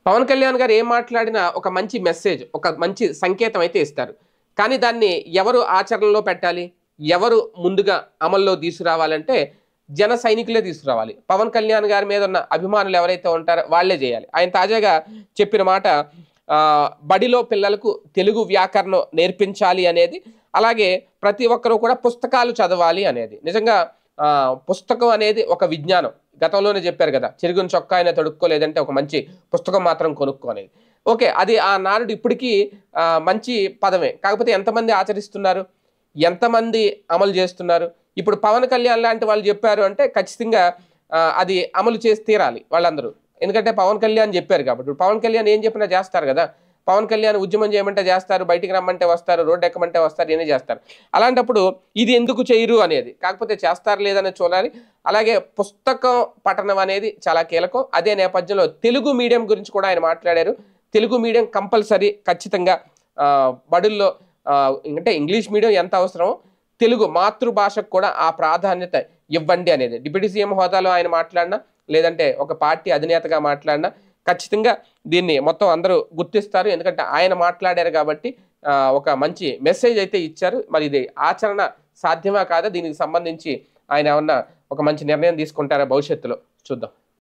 పవన్ కళ్యాణ్ గారు ఏం మాట్లాడినా ఒక మంచి మెసేజ్, ఒక మంచి సంకేతం అయితే ఇస్తారు. కానీ దాన్ని ఎవరు ఆచరణలో పెట్టాలి? ఎవరు ముందుగా అమల్లో తీసుకురావాలంటే జన సైనికులే తీసుకురావాలి. పవన్ కళ్యాణ్ గారి మీద ఉన్న అభిమానులు ఎవరైతే ఉంటారో వాళ్ళే చేయాలి. ఆయన తాజాగా చెప్పిన మాట బడిలో పిల్లలకు తెలుగు వ్యాకరణం నేర్పించాలి అనేది, అలాగే ప్రతి ఒక్కరూ కూడా పుస్తకాలు చదవాలి అనేది. నిజంగా పుస్తకం అనేది ఒక విజ్ఞానం. గతంలోనే చెప్పారు కదా, చెరుగుని చొక్కా అయినా తొడుక్కోలేదంటే ఒక మంచి పుస్తకం మాత్రం కొనుక్కో అనేది. ఓకే, అది ఆ నానుడు ఇప్పటికీ మంచి పదమే. కాకపోతే ఎంతమంది ఆచరిస్తున్నారు, ఎంతమంది అమలు చేస్తున్నారు? ఇప్పుడు పవన్ కళ్యాణ్ లాంటి వాళ్ళు చెప్పారు అంటే ఖచ్చితంగా అది అమలు చేసి తీరాలి వాళ్ళందరూ. ఎందుకంటే పవన్ కళ్యాణ్ చెప్పారు కాబట్టి. ఇప్పుడు పవన్ కళ్యాణ్ ఏం చెప్పినా చేస్తారు కదా. పవన్ కళ్యాణ్ ఉద్యమం చేయమంటే చేస్తారు, బయటికి రమ్మంటే వస్తారు, రోడ్డు ఎక్కమంటే వస్తారు, ఇవన్నీ చేస్తారు. అలాంటప్పుడు ఇది ఎందుకు చేయరు అనేది, కాకపోతే చేస్తారు లేదని చూడాలి. అలాగే పుస్తకం పఠనం అనేది చాలా కీలకం. అదే నేపథ్యంలో తెలుగు మీడియం గురించి కూడా ఆయన మాట్లాడారు. తెలుగు మీడియం కంపల్సరీ, ఖచ్చితంగా బడుల్లో అంటే ఇంగ్లీష్ మీడియం ఎంత అవసరమో తెలుగు మాతృభాషకు కూడా ఆ ప్రాధాన్యత ఇవ్వండి అనేది డిప్యూటీ సీఎం హోదాలో ఆయన మాట్లాడినా, లేదంటే ఒక పార్టీ అధినేతగా మాట్లాడినా ఖచ్చితంగా దీన్ని మొత్తం అందరూ గుర్తిస్తారు. ఎందుకంటే ఆయన మాట్లాడారు కాబట్టి ఒక మంచి మెసేజ్ అయితే ఇచ్చారు. మరి ఇది ఆచరణ సాధ్యమా కాదా, దీనికి సంబంధించి ఆయన ఏమన్నా ఒక మంచి నిర్ణయం తీసుకుంటారా భవిష్యత్తులో చూద్దాం.